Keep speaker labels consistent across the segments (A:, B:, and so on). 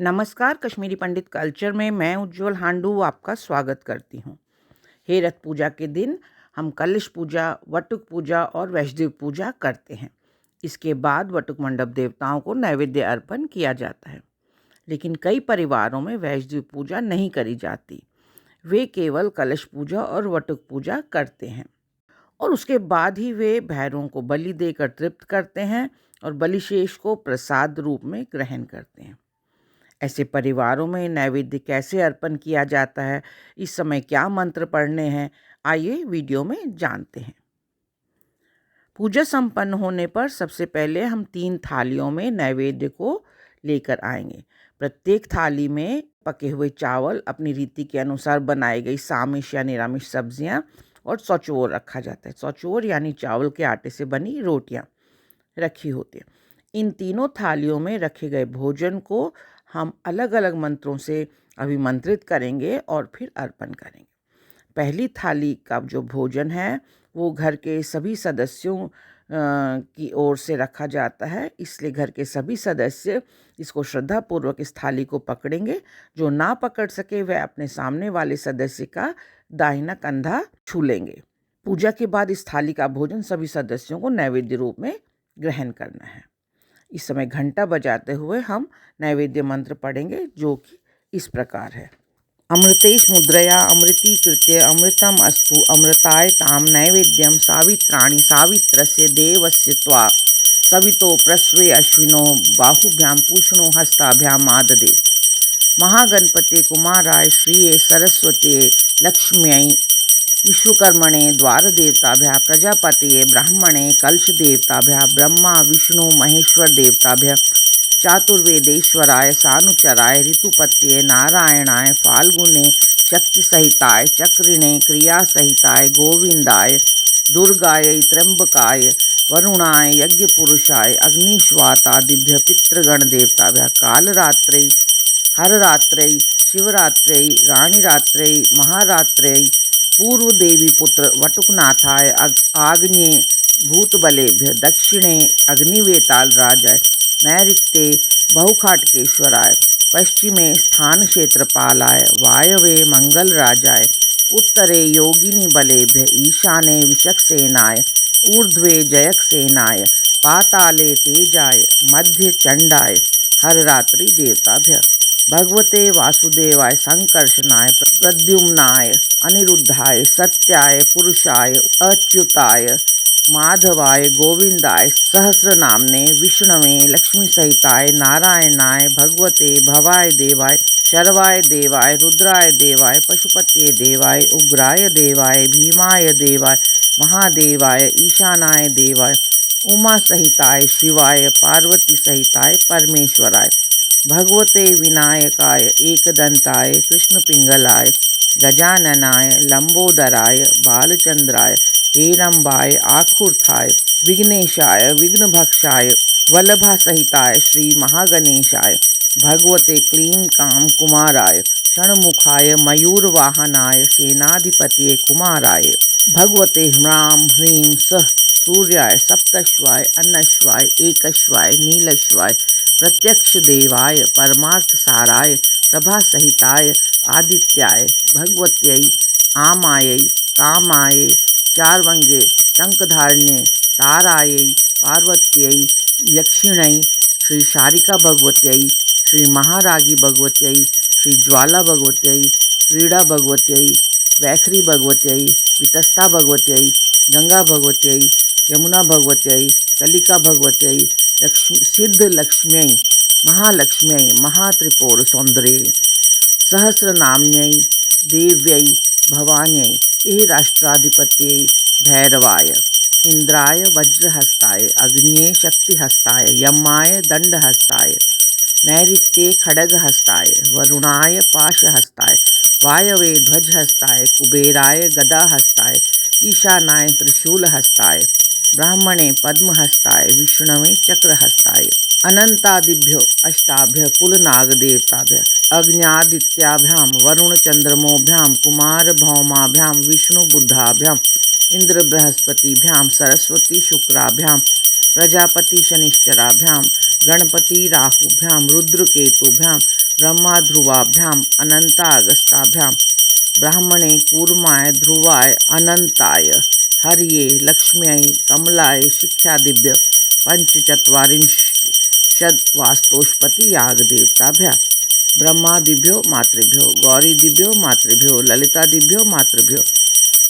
A: नमस्कार, कश्मीरी पंडित कल्चर में मैं उज्जवल हांडू आपका स्वागत करती हूँ। हे रथ पूजा के दिन हम कलश पूजा, वटुक पूजा और वैष्णव पूजा करते हैं। इसके बाद वटुक मंडप देवताओं को नैवेद्य अर्पण किया जाता है। लेकिन कई परिवारों में वैष्णव पूजा नहीं करी जाती। वे केवल कलश पूजा और वटुक पूजा करते हैं और उसके बाद ही वे भैरों को बलि देकर तृप्त करते हैं और बलिशेष को प्रसाद रूप में ग्रहण करते हैं। ऐसे परिवारों में नैवेद्य कैसे अर्पण किया जाता है, इस समय क्या मंत्र पढ़ने हैं, आइए वीडियो में जानते हैं। पूजा संपन्न होने पर सबसे पहले हम 3 थालियों में नैवेद्य को लेकर आएंगे। प्रत्येक थाली में पके हुए चावल, अपनी रीति के अनुसार बनाई गई सामिश या निरामिष सब्जियां और सौचोर रखा जाता है। सौचोर यानी चावल के आटे से बनी रोटियां रखी होती हैं। इन तीनों थालियों में रखे गए भोजन को हम अलग अलग मंत्रों से अभिमंत्रित करेंगे और फिर अर्पण करेंगे। पहली थाली का जो भोजन है वो घर के सभी सदस्यों की ओर से रखा जाता है, इसलिए घर के सभी सदस्य इसको श्रद्धापूर्वक इस थाली को पकड़ेंगे। जो ना पकड़ सके वह अपने सामने वाले सदस्य का दाहिना कंधा छू लेंगे। पूजा के बाद इस थाली का भोजन सभी सदस्यों को नैवेद्य रूप में ग्रहण करना है। इस समय घंटा बजाते हुए हम नैवेद्य मंत्र पढ़ेंगे, जो कि इस प्रकार है। अमृतेश मुद्रया अमृतीकृत्य अमृतम अस्तु अमृताय ताम नैवेद्यम सावित्राणि सावित्रस्य देवस्य त्वा सवितो प्रस्वे अश्विनो बाहुभ्यां पूषणो हस्ताभ्याम आददे। महागणपते कुमाराय श्रिये सरस्वते लक्ष्म्यै विश्वकर्मणे द्वारदेवताभ्यः प्रजापतये ब्राह्मणे कलशदेवताभ्यः ब्रह्मा विष्णु महेश्वर देवताभ्यः चातुर्वेदेश्वराय सानुचराय ऋतुपत्ये नारायणाय फाल्गुने शक्तिसहिताय चक्रिणे क्रियासहिताय गोविंदाय दुर्गाय त्र्यंबकाय वरुणाय यज्ञपुरुषाय अग्निश्वातादिभ्य पितृगणदेवताभ्यः कालरात्रै हररात्रै शिवरात्रै राणीरात्रै महारात्रै पूर्वदेवी पुत्र वटुकनाथाय आग्नेये भूतबलेभ्य दक्षिणे अग्निवेताल राजाय नैऋत्ये बहुखाटकेश्वराय पश्चिमे स्थान क्षेत्रपालाय वायवे मंगलराजाय उत्तरे योगिनी बलेभ्य ईशाने विशक्सेनाय ऊर्ध्वे जयकसेनाय पाताले तेजाय मध्य चंडाय हररात्रि देवताभ्य भगवते वासुदेवाय संकर्षणाय प्रद्युम्नाय अनिरुद्धाय सत्याय पुरुषाय अच्युताय माधवाय गोविंदाय सहस्रनामने विष्णवे लक्ष्मी सहिताय नारायणाय भगवते भवाय देवाय शर्वाय देवाय रुद्राय देवाय पशुपतये देवाय उग्राय देवाय भीमाय देवाय महादेवाय ईशानाय देवाय उमा सहिताय शिवाय पार्वती सहिताय परमेश्वराय भगवते विनायकाय एकदंताय कृष्णपिंगलाय गजाननाय लंबोदराय बालचंद्राय हेरंबाय आखुर्थाय विघ्नेशाय विघ्नभक्षाय वल्लभा सहिताय श्री महागणेशाय भगवते क्लीं काम कुमाराय षण्मुखाय मयूरवाहनाय सेनाधिपतये कुमाराय भगवते ह्रां ह्रीं सः सूर्याय सप्तश्वाय अन्नश्वाय एकश्वाय नीलश्वाय प्रत्यक्ष देवाय परमार्थ साराय प्रभा सहिताय आदित्याय भगवत्यै आमायै कामायै चार्वंगे टंकधारण्ये तारायै पार्वत्यै यक्षिण्यै श्री शारिका भगवत्यै श्री महारागी भगवत्यै श्री ज्वाला भगवत्यै क्रीड़ा भगवत्यै वैखरी भगवत्यै वितस्ता भगवत्यै गंगा भगवत्यै यमुना भगवत्यै कलिका भगवत्यै सिद्ध लक्ष्म्यै महालक्ष्म्यै महात्रिपुर सौंदर्यै सहस्रनाम्यै देव्यै भवान्यै ए राष्ट्राधिपत्यै भैरवाय इंद्राय वज्रहस्ताय अग्न्ये शक्तिहस्ताय यमाय दंडहस्ताय नैऋत्ये खड्गहस्ताय वरुणाय पाशहस्ताय वायवे ध्वजहस्ताय कुबेराय गदाहस्ताय ईशानाय त्रिशूलहस्ताय ब्राह्मणे पद्महस्ताय विष्णवे चक्रहस्ताय अनंतादिभ्यो अष्टाभ्य कुलनागदेवताभ्य अग्न्यादित्याभ्यां वरुणचंद्रमोभ्यां कुमारभौमाभ्यां विष्णुबुद्धाभ्यां इंद्रबृहस्पतिभ्यां सरस्वती शुक्राभ्यां प्रजापति शनिश्चराभ्यां गणपति राहुभ्यां रुद्रकेतुभ्यां ब्रह्मा ध्रुवाभ्यां अनंतागस्ताभ्यां ब्राह्मणे कूर्माय ध्रुवाय अनंताय हर्ये लक्ष्म्यै कमलाय शिक्षादिभ्य पंचचत्वारिंशद् वास्तोष्पति यागदेवताभ्यः ब्रह्मादिभ्यो मातृभ्यो गौरीदिभ्यो मातृभ्यो ललितादिभ्यो मातृभ्यो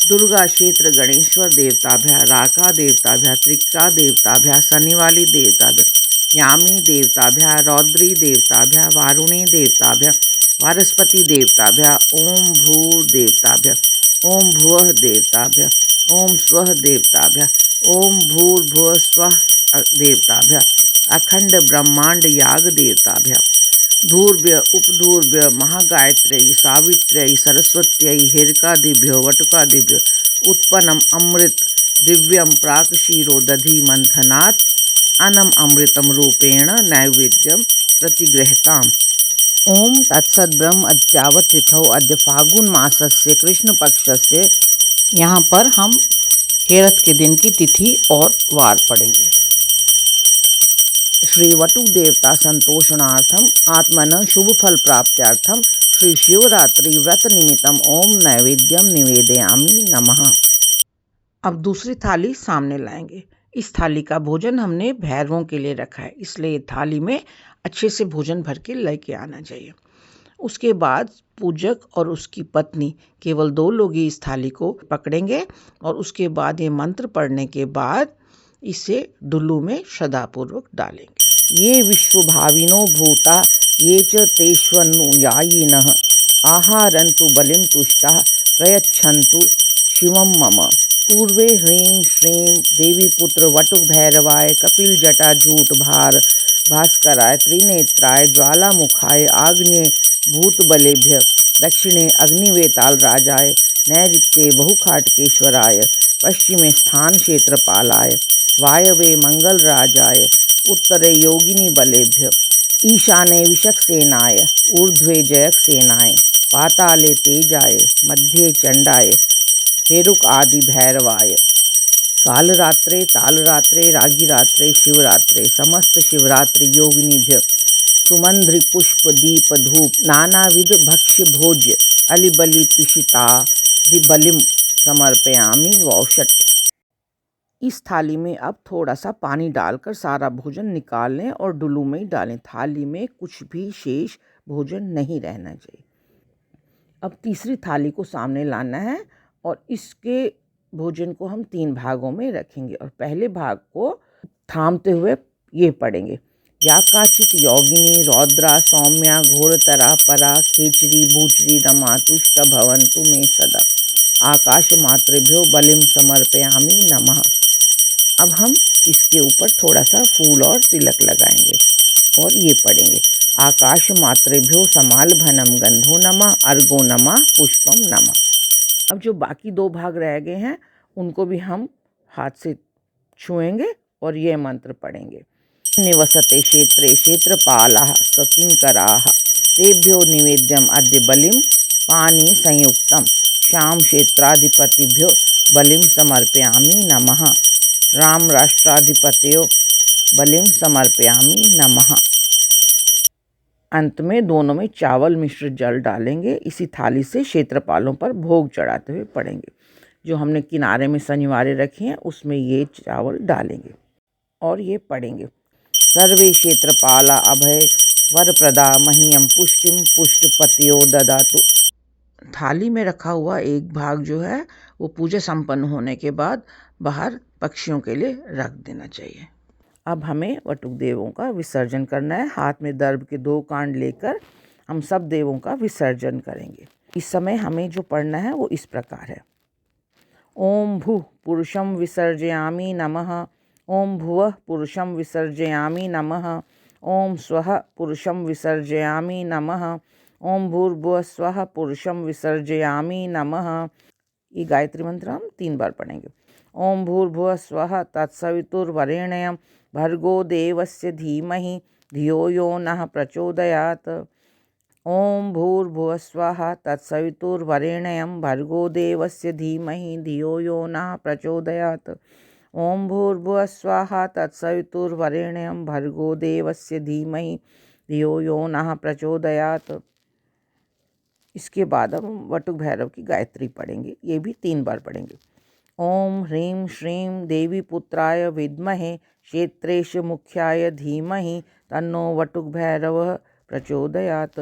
A: दुर्गा क्षेत्र गणेश्वर देवताभ्यः राका देवताभ्यः त्रिका देवताभ्यः शनिवाली देवताभ्यः यामी देवताभ्यः रौद्री देवताभ्यः वारुणी देवताभ्यः वारस्पति देवताभ्यः ओम भूर देवताभ्यः ओम भुवः देवताभ्यः ओम स्वः देवताभ्यः ओम भूर्भुवः स्वः देवताभ्यः अखंड ब्रह्मांड याग देवताभ्यः धूर्भ्य उपधूर्भ्य महागायत्र्यै सावित्र्यै सरस्वत्यै हेरकादिभ्यो वटुकादिभ्यो उत्पन्नम अमृत दिव्यम प्राकशीरो दधि मंथनात् अनम अमृतम रूपेण नैवेद्यम प्रतिगृहताम्। ओम तत्सद ब्रह्म अद्यावत तिथौ अद्य फागुन मासस्य कृष्ण पक्षस्य। यहाँ पर हम हेरत के दिन की तिथि और वार पढ़ेंगे। श्री वटुक देवता संतोषणार्थम आत्मन शुभ फल प्राप्त्यार्थम श्री शिवरात्रि व्रत निमित्तम ओम नैवेद्यम निवेदयामि नमः। अब दूसरी थाली सामने लाएंगे। इस थाली का भोजन हमने भैरवों के लिए रखा है, इसलिए थाली में अच्छे से भोजन भर के लेके आना चाहिए। उसके बाद पूजक और उसकी पत्नी केवल 2 लोग ही इस थाली को पकड़ेंगे और उसके बाद ये मंत्र पढ़ने के बाद इसे डुल्लू में श्रद्धापूर्वक डालेंगे। ये विश्वभाविनो भूता ये च तेष्वनुयायिनः आहारन्तु बलिं तुष्टाः प्रयच्छन्तु शिवं मम। पूर्वे ह्रीं श्रीं देवीपुत्र वटुक भैरवाय कपिल जटा जूट भार भास्कराय त्रिनेत्राय ज्वालामुखाय आग्नेय भूतबलेभ्य दक्षिणे अग्निवेताल राजाय नैऋत्ये बहुखाटकेश्वराय पश्चिमे स्थान क्षेत्रपालाय वायवे मंगल राजाय उत्तरे योगिनी बलेभ्य ईशाने विशक्सेनाय ऊर्ध्वे जयकसेनाय पाताले तेजाय मध्ये चंडाय हेरुक आदि भैरवाय कालरात्रे तालरात्रे रागिरात्रे शिवरात्रे समस्त शिवरात्रि योगिनीभ्य सुमंद्रि पुष्प दीप धूप नानाविध भक्ष्य भोज्य अलिबलि पिशिता दिबलिम समर्पयामि वौषट। इस थाली में अब थोड़ा सा पानी डालकर सारा भोजन निकाल लें और डुल्लू में ही डालें। थाली में कुछ भी शेष भोजन नहीं रहना चाहिए। अब तीसरी थाली को सामने लाना है और इसके भोजन को हम 3 भागों में रखेंगे और पहले भाग को थामते हुए ये पढ़ेंगे। या काचित योगिनी रौद्रा सौम्या घोरतरा परा खेचरी भूचरी रमा तुष्ट भवन्तु मे सदा आकाश मातृभ्यो बलिम समर्पयामि नमः। अब हम इसके ऊपर थोड़ा सा फूल और तिलक लगाएंगे और ये पढ़ेंगे। आकाश मातृभ्यो समाल भनम गंधो नमः अर्गो नमः पुष्पम नमः। अब जो बाकी 2 भाग रह गए हैं उनको भी हम हाथ से छुएंगे और ये मंत्र पढ़ेंगे। निवसते क्षेत्रे क्षेत्रपालाः सकिंकराः तेभ्यो निवेद्यम अद्य बलिम पानी संयुक्तम श्याम क्षेत्राधिपतिभ्यो बलिम समर्पयामि नमः। राम राष्ट्राधिपत्यो बलिम समर्पयामि नमः। अंत में दोनों में चावल मिश्रित जल डालेंगे। इसी थाली से क्षेत्रपालों पर भोग चढ़ाते हुए पढ़ेंगे। जो हमने किनारे में शनिवारे रखे हैं उसमें ये चावल डालेंगे और ये पढ़ेंगे। सर्वे क्षेत्रपाला अभय वरप्रदा मह्यम पुष्टिम पुष्टपतियो ददातु। थाली में रखा हुआ एक भाग जो है वो पूजा संपन्न होने के बाद बाहर पक्षियों के लिए रख देना चाहिए। अब हमें वटुक देवों का विसर्जन करना है। हाथ में दर्भ के 2 कांड लेकर हम सब देवों का विसर्जन करेंगे। इस समय हमें जो पढ़ना है वो इस प्रकार है। ओम भू पुरुषम विसर्जयामि नमः। ओम भुवः पुरुषम विसर्जयामि नमः। ओम स्वः पुरुषम विसर्जयामि नमः। ओम भूर्भुवः स्वः पुरुषम विसर्जयामि नमः। ये गायत्री मंत्र हम 3 बार पढ़ेंगे। ओम भूर्भुवः स्वः तत्सवितुर्वरेण्यं भर्गो देवस्य धीमहि धियो यो नः प्रचोदयात्। ओम भूर्भुवः स्वः तत्सवितुर्वरेण्यं भर्गो देवस्य धीमहि धियो यो नः प्रचोदयात्। ओम भूर्भुवः स्वाहा तत्सवितुर्वरेण्यं भर्गो देवस्य धीमहि धियो यो नः प्रचोदयात्। इसके बाद हम वटुक भैरव की गायत्री पढ़ेंगे, ये भी 3 बार पढ़ेंगे। ओम ह्रीं श्रीं देवी पुत्राय विद्महे क्षेत्रेश मुख्याय धीमहि तन्नो वटुक भैरवः प्रचोदयात्।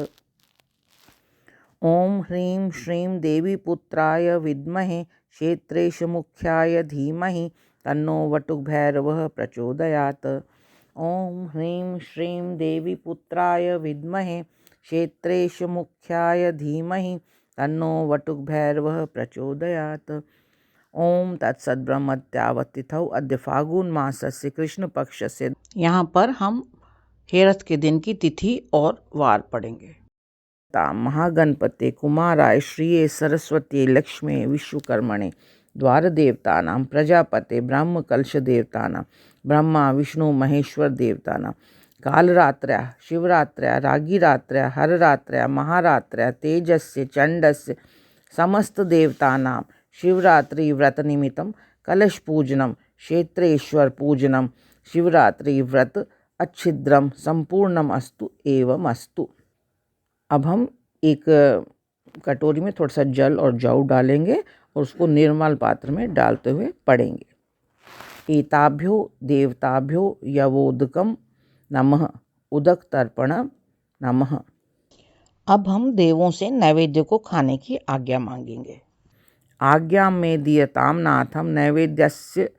A: ओम ह्रीं श्रीं देवी पुत्राय विद्महे क्षेत्रेश मुख्याय धीमहि तन्नो वटुक भैरवः प्रचोदयात्। ओम ह्रीं श्रीं देवी पुत्राय विद्महे क्षेत्रेश मुख्याय धीमहि तन्नो वटुक भैरवः प्रचोदयात्। ओम तत्सत् ब्रह्मत्यावतिथौ अद्य फागुन मासस्य कृष्ण पक्ष से। यहाँ पर हम हेरथ के दिन की तिथि और वार पढ़ेंगे। महागणपते कुमाराय श्रिये सरस्वती लक्ष्मी विश्वकर्मणे द्वार देवतानां प्रजापते ब्रह्म कलश देवतानां ब्रह्मा विष्णु महेश्वर देवतानां कालरात्र्या शिवरात्र्या रागिरात्र्या हररात्र्या महारात्र्या तेजस्य चंडस्य समस्त देवतानां शिवरात्रि व्रत निमित्तं कलश पूजनम क्षेत्रेश्वर पूजनम शिवरात्रि व्रत अच्छिद्रम संपूर्णम अस्तु एवं अस्तु। अब हम एक कटोरी में थोड़ा सा जल और जौ डालेंगे और उसको निर्मल पात्र में डालते हुए पढ़ेंगे। एताभ्यो देवताभ्यो यवोदकम नमः उदक तर्पण नमः। अब हम देवों से नैवेद्य को खाने की आज्ञा मांगेंगे। आज्ञा में दीयतां नाथम नैवेद्यस्य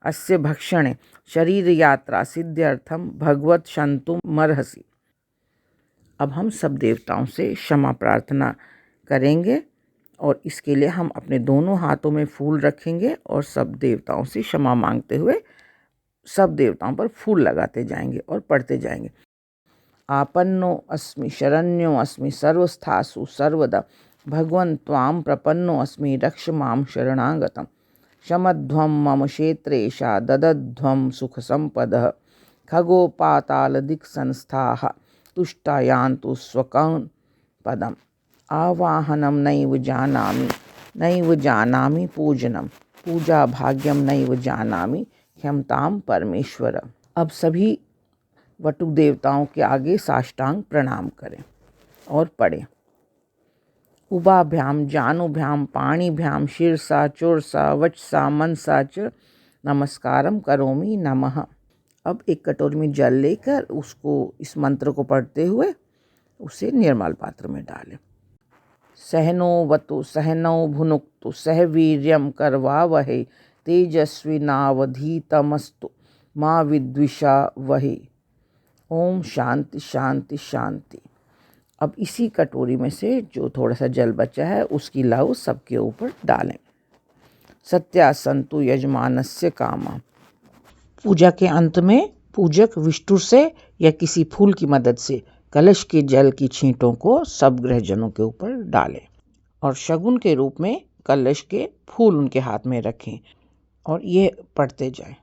A: अस्य भक्षणे शरीर यात्रा सिद्ध्यर्थम भगवत शंतुमर्हसि। अब हम सब देवताओं से क्षमा प्रार्थना करेंगे और इसके लिए हम अपने दोनों हाथों में फूल रखेंगे और सब देवताओं से क्षमा मांगते हुए सब देवताओं पर फूल लगाते जाएंगे और पढ़ते जाएंगे। आपन्नो अस्मि शरण्यो अस्मि सर्वस्थासु सर्वदा भगवन् त्वां प्रपन्नो अस्मि रक्ष मां शरणागतम्। शमध्वं मम क्षेत्रेशा ददध्वं सुख संपदः खगो पाताल दिक् संस्थाः तुष्टा यान्तु स्वकं पदम्। आवाहनं नैव जानामि पूजनं पूजा भाग्यम नैव जानामि क्षमतां परमेश्वर। अब सभी वटुक देवताओं के आगे साष्टांग प्रणाम करें और पढ़ें। उभाभ्याम जानुभ्याम पाणिभ्याम शिरसा चोरसा वचसा मनसा च नमस्कारम करोमि नमः। अब एक कटोरी में जल लेकर उसको इस मंत्र को पढ़ते हुए उसे निर्मल पात्र में डालें। सहनो वतु सहनौ भुनुक्तु सह वीर्यं करवावहै तेजस्विनावधीतमस्तु माँ विद्विषावहै। ओम शांति शांति शांति। अब इसी कटोरी में से जो थोड़ा सा जल बचा है उसकी लाऊ सबके ऊपर डालें। सत्यासंतु यजमानस्य कामा। पूजा के अंत में पूजक विष्णु से या किसी फूल की मदद से कलश के जल की छींटों को सब ग्रहजनों के ऊपर डालें और शगुन के रूप में कलश के फूल उनके हाथ में रखें और ये पढ़ते जाएं।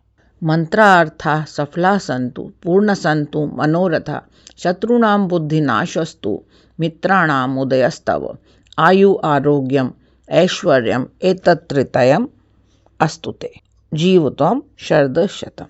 A: मंत्रार्था सफला संतु पूर्ण संतु मनोरथा शत्रुणां बुद्धिनाशस्तु मित्राणाम उदयस्तव आयु आरोग्यम ऐश्वर्यम एतत्त्रितयम अस्तुते जीवत्वम शरद शतम।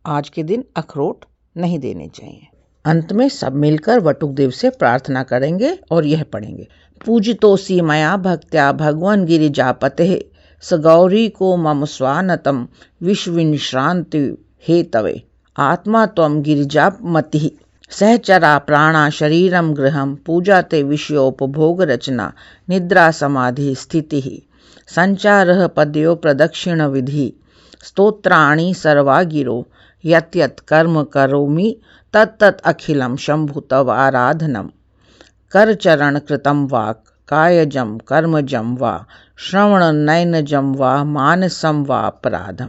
A: आज के दिन अखरोट नहीं देने चाहिए। अंत में सब मिलकर वटुक देव से प्रार्थना करेंगे और यह पढ़ेंगे। पूजितोऽसि मया भक्त्या भगवान गिरिजापते सगौरी को मम स्वानतम विश्वविश्रांति हेतवे आत्मा त्वं गिरिजापमतिः सहचरा प्राणा शरीरम गृहम पूजा ते विषयोपभोग रचना निद्रा समाधि स्थितिः संचारः पदयो प्रदक्षिण विधि स्तोत्राणि सर्वागिरो यत् यत् कर्म करोमि तत्तत् अखिलं शंभु तव आराधनम्। करचरण कृतं वाक् कायजं कर्मजं वा श्रवण नयनजं वा मानसं वा अपराधं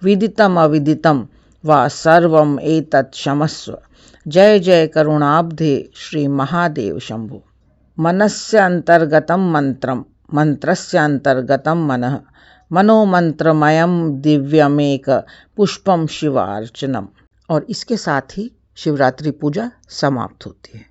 A: विदितम् अविदितं वा सर्वम् एतत् क्षमस्व। जय जय करुणाब्धे श्री महादेव शंभु। मनस्य अंतर्गतं मंत्रम मंत्रस्य अंतर्गतं मनः मनोमंत्रमयं दिव्यमेक पुष्पम शिवार्चनम। और इसके साथ ही शिवरात्रि पूजा समाप्त होती है।